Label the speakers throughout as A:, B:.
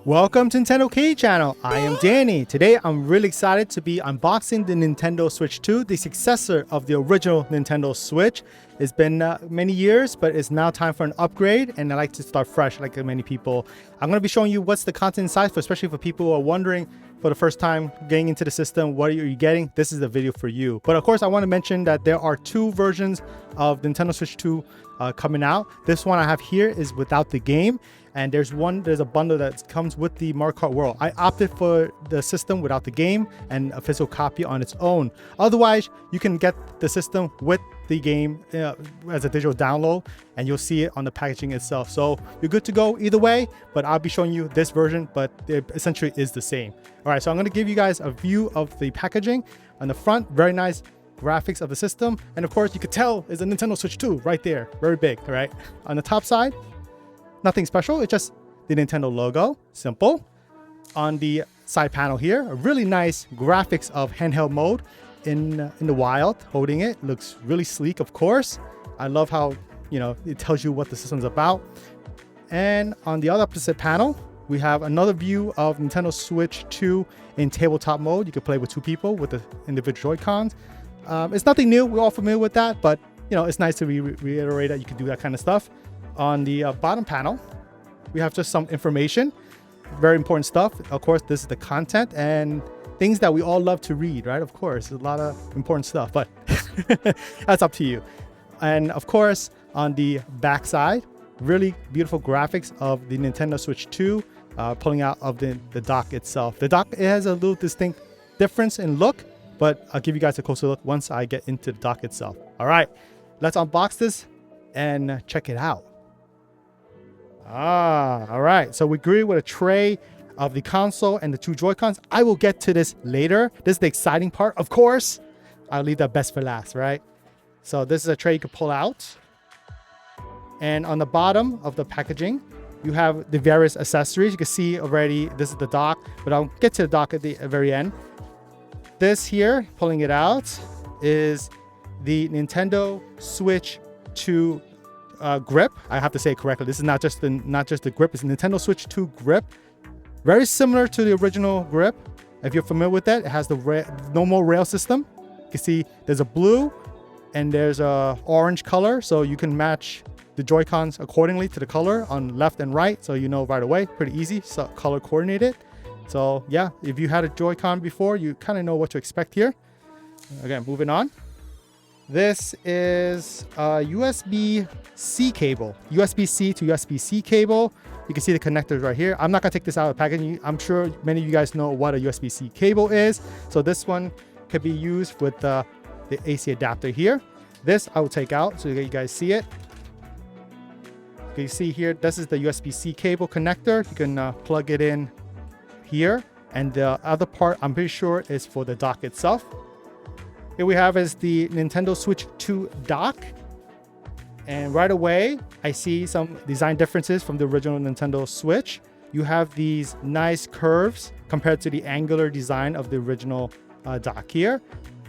A: Welcome to NintendoCade channel. I am Danny. Today I'm really excited to be unboxing the Nintendo Switch 2, the successor of the original Nintendo Switch. It's been many years, but it's now time for an upgrade, and I like to start fresh like many people. I'm going to be showing you what's the content inside, especially for people who are wondering for the first time getting into the system, what are you getting? This is the video for you. But of course, I want to mention that there are two versions of Nintendo Switch 2 coming out. This one I have here is without the game, and there's a bundle that comes with the Mario Kart World. I opted for the system without the game and a physical copy on its own. Otherwise, you can get the system with the game as a digital download, and you'll see it on the packaging itself. So you're good to go either way, but I'll be showing you this version, but it essentially is the same. All right, so I'm going to give you guys a view of the packaging. On the front, very nice graphics of the system, and of course you could tell is a Nintendo Switch 2 right there, very big. All right, on the top side, nothing special, it's just the Nintendo logo, simple. On the side panel here, a really nice graphics of handheld mode in the wild. Holding it looks really sleek, of course. I love how, you know, it tells you what the system's about. And on the other opposite panel, we have another view of Nintendo Switch 2 in tabletop mode. You can play with two people with the individual Joy-Cons. It's nothing new, we're all familiar with that, but you know, it's nice to reiterate that you can do that kind of stuff. On the bottom panel, we have just some information, very important stuff. Of course, this is the content and things that we all love to read, right? Of course, a lot of important stuff, but that's up to you. And of course, on the back side, really beautiful graphics of the Nintendo Switch 2 pulling out of the dock itself. The dock, it has a little distinct difference in look, but I'll give you guys a closer look once I get into the dock itself. All right, let's unbox this and check it out. All right, so we agree with a tray of the console and the two Joy-Cons. I will get to this later. This is the exciting part, of course. I'll leave that best for last, right? So this is a tray you can pull out. And on the bottom of the packaging, you have the various accessories. You can see already, this is the dock, but I'll get to the dock at the very end. This here, pulling it out, is the Nintendo Switch 2 grip. I have to say it correctly. This is not just the grip, it's Nintendo Switch 2 grip. Very similar to the original grip. If you're familiar with that, it has the normal rail system. You can see there's a blue and there's a orange color, so you can match the Joy-Cons accordingly to the color on left and right, so you know right away. Pretty easy, so color coordinated. So yeah, if you had a Joy-Con before, you kind of know what to expect here. Again, moving on. This is a USB-C cable, USB-C to USB-C cable. You can see the connectors right here. I'm not gonna take this out of the packaging. I'm sure many of you guys know what a USB-C cable is. So this one could be used with the AC adapter here. This I will take out so that you guys see it. You see here, this is the USB-C cable connector. You can plug it in here. And the other part, I'm pretty sure, is for the dock itself. Here we have is the Nintendo Switch 2 dock. And right away, I see some design differences from the original Nintendo Switch. You have these nice curves compared to the angular design of the original dock here.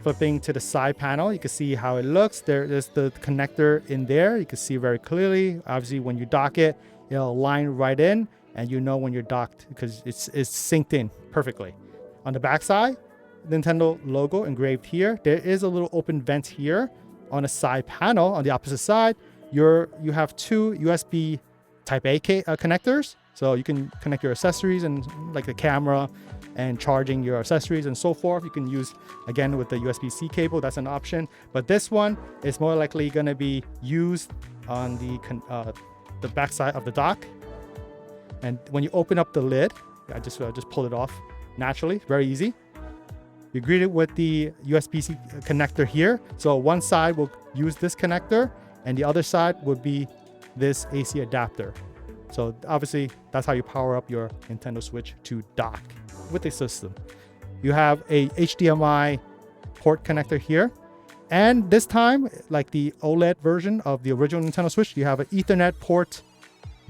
A: Flipping to the side panel, you can see how it looks. There's the connector in there. You can see very clearly. Obviously, when you dock it, it'll line right in, and you know when you're docked because it's synced in perfectly. On the back side, Nintendo logo engraved here. There is a little open vent here. On the side panel, on the opposite side, you have two USB Type A connectors. So you can connect your accessories and like the camera and charging your accessories and so forth. You can use, again, with the USB-C cable, that's an option. But this one is more likely gonna be used on the back side of the dock. And when you open up the lid, I just pull it off naturally, very easy. You greet it with the USB-C connector here. So one side will use this connector and the other side would be this AC adapter. So obviously that's how you power up your Nintendo Switch 2 dock with the system. You have a HDMI port connector here. And this time, like the OLED version of the original Nintendo Switch, you have an Ethernet port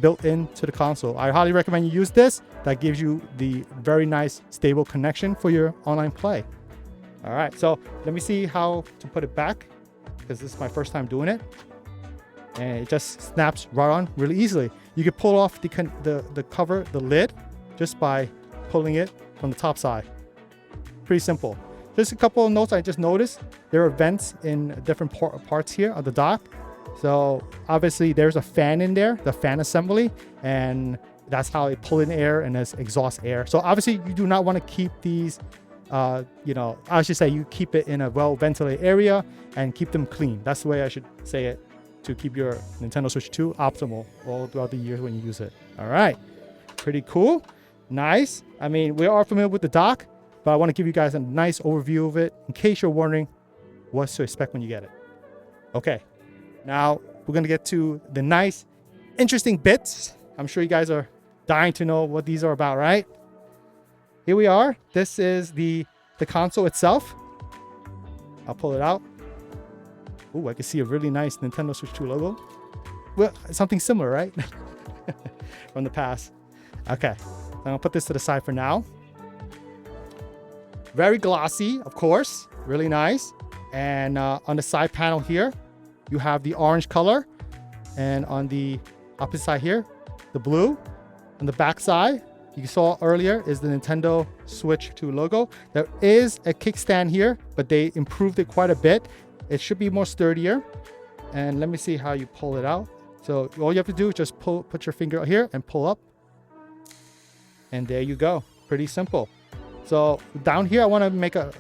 A: built into the console. I highly recommend you use this. That gives you the very nice stable connection for your online play. All right, so let me see how to put it back, because this is my first time doing it. And it just snaps right on really easily. You can pull off the cover, the lid, just by pulling it from the top side. Pretty simple. Just a couple of notes I just noticed. There are vents in different parts here of the dock. So obviously there's a fan in there, the fan assembly, and that's how it pull in air and there's exhaust air. So obviously you do not want to keep these, you know, I should say you keep it in a well-ventilated area and keep them clean. That's the way I should say it, to keep your Nintendo Switch 2 optimal all throughout the years when you use it. All right, pretty cool, nice. I mean, we are familiar with the dock, but I want to give you guys a nice overview of it in case you're wondering what to expect when you get it. Okay, now we're gonna get to the nice, interesting bits. I'm sure you guys are dying to know what these are about, right? Here we are. This is the console itself. I'll pull it out. Ooh, I can see a really nice Nintendo Switch 2 logo. Well, something similar, right? From the past. Okay, I'm gonna put this to the side for now. Very glossy, of course, really nice. And on the side panel here, you have the orange color. And on the opposite side here, the blue. On the back side, you saw earlier, is the Nintendo Switch 2 logo. There is a kickstand here, but they improved it quite a bit. It should be more sturdier. And let me see how you pull it out. So all you have to do is just put your finger here and pull up. And there you go. Pretty simple. So down here, I want to make a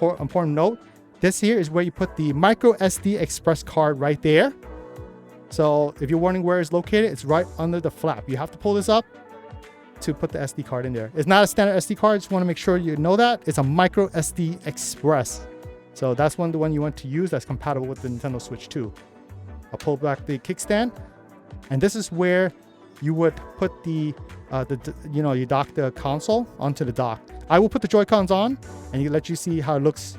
A: important note. This here is where you put the micro SD express card right there. So if you're wondering where it's located, it's right under the flap. You have to pull this up to put the SD card in there. It's not a standard SD card. Just want to make sure you know that. It's a micro SD express. So that's the one you want to use that's compatible with the Nintendo Switch 2. I'll pull back the kickstand. And this is where you would put you dock the console onto the dock. I will put the Joy-Cons on and let you see how it looks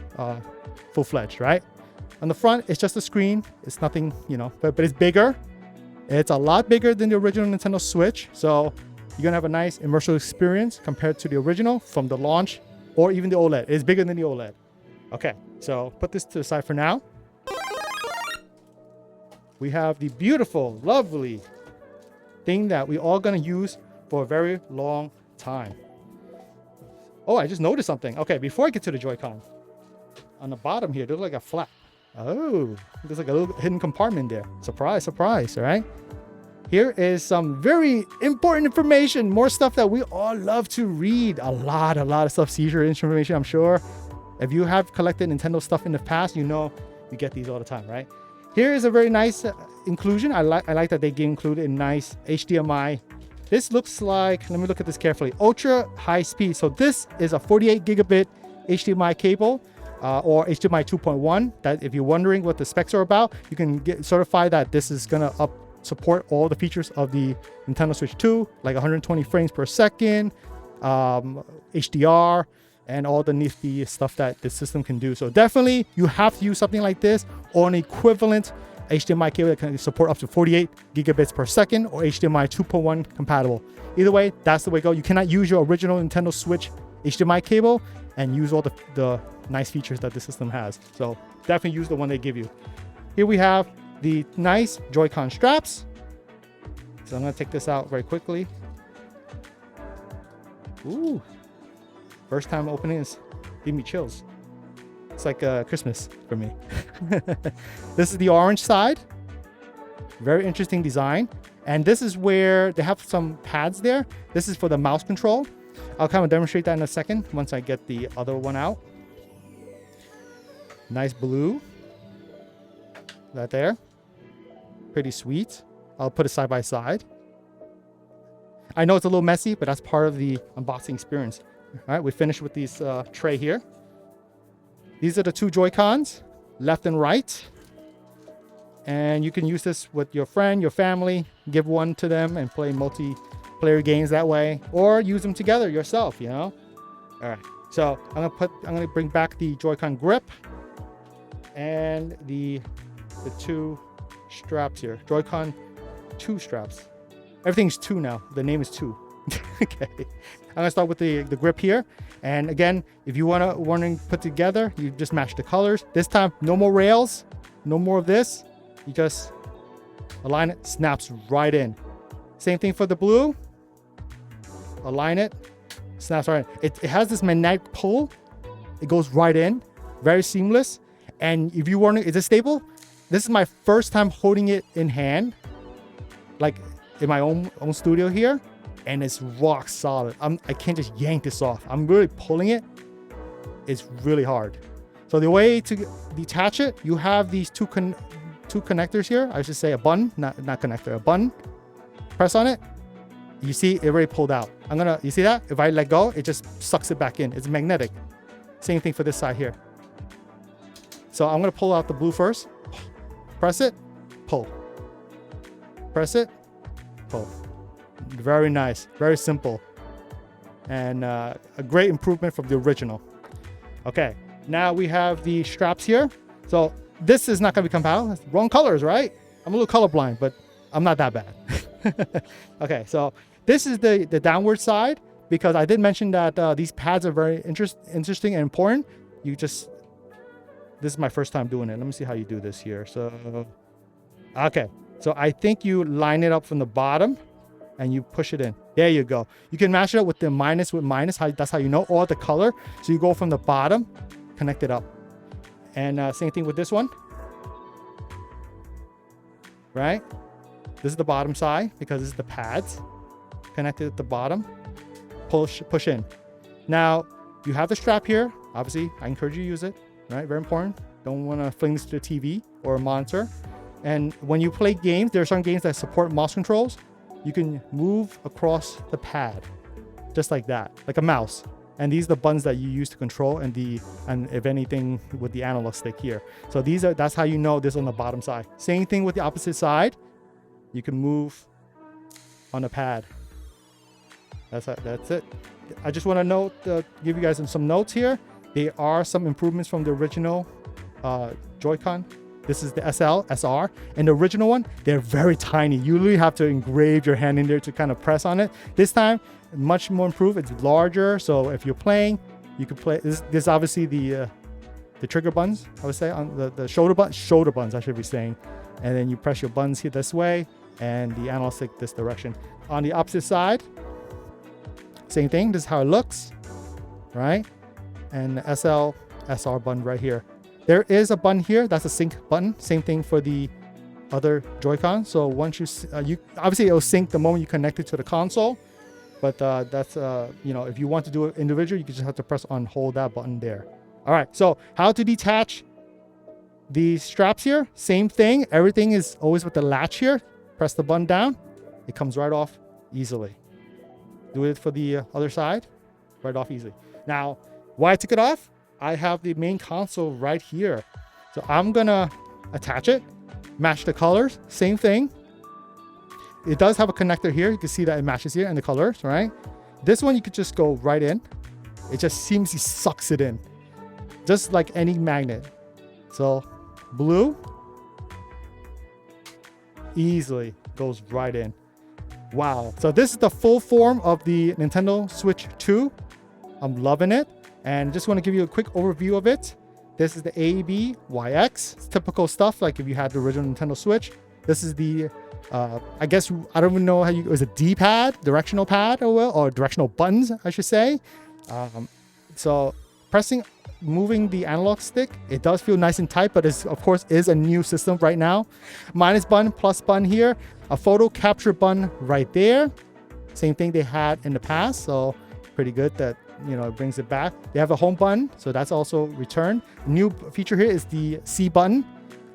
A: full-fledged, right? On the front, it's just a screen. It's nothing, you know, but it's bigger. It's a lot bigger than the original Nintendo Switch. So you're gonna have a nice immersive experience compared to the original from the launch or even the OLED. It's bigger than the OLED. Okay, so put this to the side for now. We have the beautiful, lovely thing that we all gonna use for a very long time. Oh, I just noticed something. Okay, before I get to the Joy-Con, on the bottom here, there's like a flap. Oh, there's like a little hidden compartment there. Surprise, surprise, all right? Here is some very important information, more stuff that we all love to read. A lot of stuff, seizure information, I'm sure. If you have collected Nintendo stuff in the past, you know you get these all the time, right? Here is a very nice inclusion. I like that they included a nice HDMI. This looks like, let me look at this carefully, ultra high speed. So this is a 48 gigabit HDMI cable. Or HDMI 2.1, that if you're wondering what the specs are about, you can get certified that this is gonna support all the features of the Nintendo Switch 2, like 120 frames per second, HDR, and all the nifty stuff that the system can do. So definitely you have to use something like this or an equivalent HDMI cable that can support up to 48 gigabits per second or HDMI 2.1 compatible. Either way, that's the way to go. You cannot use your original Nintendo Switch HDMI cable and use all the nice features that the system has. So definitely use the one they give you. Here we have the nice Joy-Con straps. So I'm gonna take this out very quickly. Ooh, first time opening is give me chills. It's like Christmas for me. This is the orange side. Very interesting design. And this is where they have some pads there. This is for the mouse control. I'll kind of demonstrate that in a second once I get the other one out. Nice blue. That there. Pretty sweet. I'll put it side by side. I know it's a little messy, but that's part of the unboxing experience. All right, we finished with these tray here. These are the two Joy-Cons, left and right. And you can use this with your friend, your family, give one to them and play multiplayer games that way, or use them together yourself, you know? All right, so I'm gonna bring back the Joy-Con grip and the two straps here. Joy-Con 2 straps. Everything's 2 now. The name is 2. Okay. I'm gonna start with the grip here. And again, if you want to put together, you just match the colors. This time, no more rails, no more of this. You just align it, snaps right in. Same thing for the blue. align it, snaps right in. It has this magnetic pull. It goes right in, very seamless. And if you wondering, is it stable? This is my first time holding it in hand, like in my own studio here, and it's rock solid. I can't just yank this off. I'm really pulling it. It's really hard. So the way to detach it, you have these two connectors here. I should say a button, not connector, a button. Press on it. You see it already pulled out. You see that? If I let go, it just sucks it back in. It's magnetic. Same thing for this side here. So I'm gonna pull out the blue first. Press it, pull. Press it, pull. Very nice, very simple. And a great improvement from the original. Okay, now we have the straps here. So this is not gonna be compatible. Wrong colors, right? I'm a little colorblind, but I'm not that bad. Okay, so this is the downward side, because I did mention that these pads are very interesting and important. This is my first time doing it. Let me see how you do this here. So, okay. So I think you line it up from the bottom and you push it in. There you go. You can match it up with the minus with minus. That's how you know, or the color. So you go from the bottom, connect it up. And same thing with this one. Right? This is the bottom side because this is the pads. Connected at the bottom. Push in. Now, you have the strap here. Obviously, I encourage you to use it. Right, very important. Don't want to fling this to the TV or a monitor. And when you play games, there are some games that support mouse controls. You can move across the pad, just like that, like a mouse. And these are the buttons that you use to control, and if anything with the analog stick here. So that's how you know this on the bottom side. Same thing with the opposite side. You can move on the pad. That's it. I just want to give you guys some notes here. There are some improvements from the original Joy-Con. This is the SL, SR, and the original one, they're very tiny. You really have to engrave your hand in there to kind of press on it. This time, much more improved. It's larger, so if you're playing, you can play. This is obviously the trigger buttons, I would say, on the shoulder buttons, I should be saying. And then you press your buttons here this way, and the analog stick this direction. On the opposite side, same thing. This is how it looks, right? And the SL, SR button right here. There is a button here. That's a sync button. Same thing for the other Joy-Con. So once you obviously it'll sync the moment you connect it to the console. But that's if you want to do it individually, you just have to press on hold that button there. All right. So how to detach the straps here? Same thing. Everything is always with the latch here. Press the button down. It comes right off easily. Do it for the other side. Right off easily. Now, why I took it off? I have the main console right here. So I'm gonna attach it, match the colors, same thing. It does have a connector here. You can see that it matches here and the colors, right? This one you could just go right in. It just seems he sucks it in. Just like any magnet. So blue easily goes right in. Wow. So this is the full form of the Nintendo Switch 2. I'm loving it. And just want to give you a quick overview of it. This is the ABYX. It's typical stuff like if you had the original Nintendo Switch. This is the, I guess, I don't even know how it was a D-pad, directional pad, or directional buttons, I should say. So moving the analog stick, it does feel nice and tight, but it, of course, is a new system right now. Minus button, plus button here. A photo capture button right there. Same thing they had in the past, so pretty good that it brings it back. They have a home button, so that's also returned. New feature here is the C button.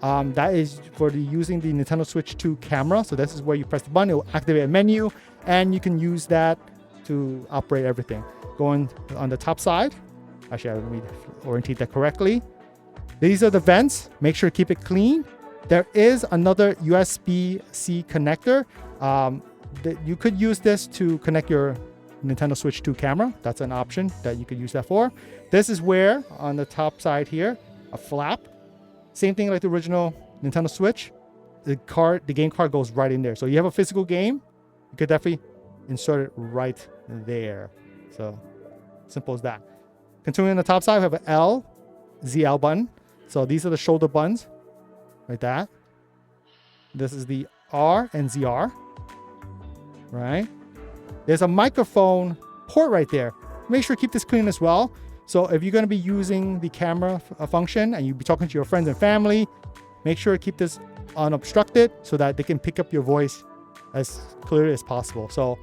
A: That is for using the Nintendo Switch 2 camera. So this is where you press the button, it will activate a menu, and you can use that to operate everything. Going on the top side, actually, let me orientate that correctly. These are the vents. Make sure to keep it clean. There is another USB-C connector. You could use this to connect your Nintendo Switch 2 camera. That's an option that you could use that for. This is where, on the top side here, a flap. Same thing like the original Nintendo Switch. The game card goes right in there. So you have a physical game, you could definitely insert it right there. So simple as that. Continuing on the top side, we have an L, ZL button. So these are the shoulder buttons, like that. This is the R and ZR, right? there's a microphone port right there. Make sure to keep this clean as well. So if you're going to be using the camera function and you'll be talking to your friends and family, make sure to keep this unobstructed so that they can pick up your voice as clearly as possible. So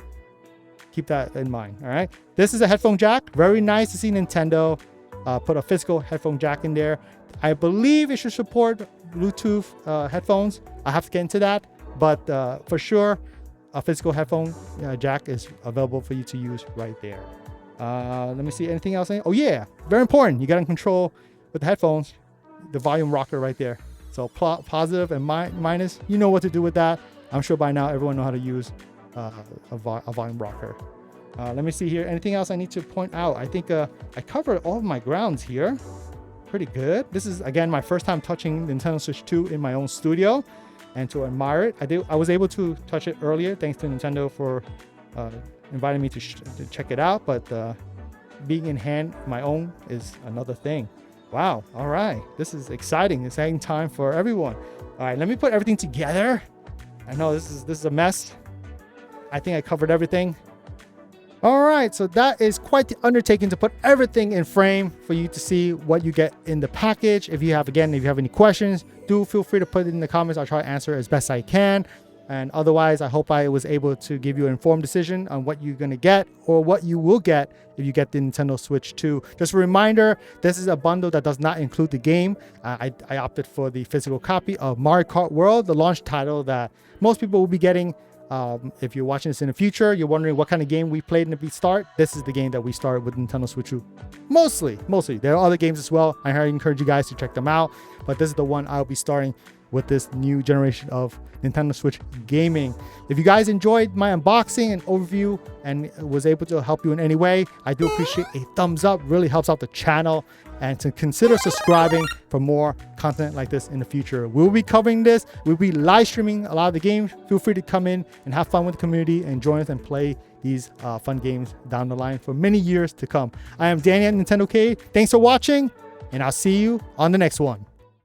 A: keep that in mind. All right. This is a headphone jack. Very nice to see Nintendo put a physical headphone jack in there. I believe it should support Bluetooth headphones. I have to get into that, but for sure, a physical headphone jack is available for you to use right there. Let me see, anything else? Oh yeah, very important. You got to control with the headphones, the volume rocker right there. So positive and minus, you know what to do with that. I'm sure by now everyone knows how to use a volume rocker. Let me see here. Anything else I need to point out? I think I covered all of my grounds here. Pretty good. This is, again, my first time touching Nintendo Switch 2 in my own studio, and to admire it. I was able to touch it earlier thanks to Nintendo for inviting me to check it out, but being in hand my own is another thing. Wow. All right. This is exciting time for everyone. All right, let me put everything together. I know this is a mess. I think I covered everything. All right, so that is quite the undertaking to put everything in frame for you to see what you get in the package. If you have any questions, do feel free to put it in the comments. I'll try to answer as best I can. And otherwise, I hope I was able to give you an informed decision on what you're going to get or what you will get if you get the Nintendo Switch 2. Just a reminder, this is a bundle that does not include the game. I opted for the physical copy of Mario Kart World, the launch title that most people will be getting. If you're watching this in the future, you're wondering what kind of game we played in the start. This is the game that we started with Nintendo Switch 2. Mostly. There are other games as well. I highly encourage you guys to check them out. But this is the one I'll be starting with this new generation of Nintendo Switch gaming. If you guys enjoyed my unboxing and overview and was able to help you in any way, I do appreciate a thumbs up. Really helps out the channel. And to consider subscribing for more content like this in the future. We'll be covering this. We'll be live streaming a lot of the games. Feel free to come in and have fun with the community and join us and play these fun games down the line for many years to come. I am Danny at NintendoCade. Thanks for watching, and I'll see you on the next one.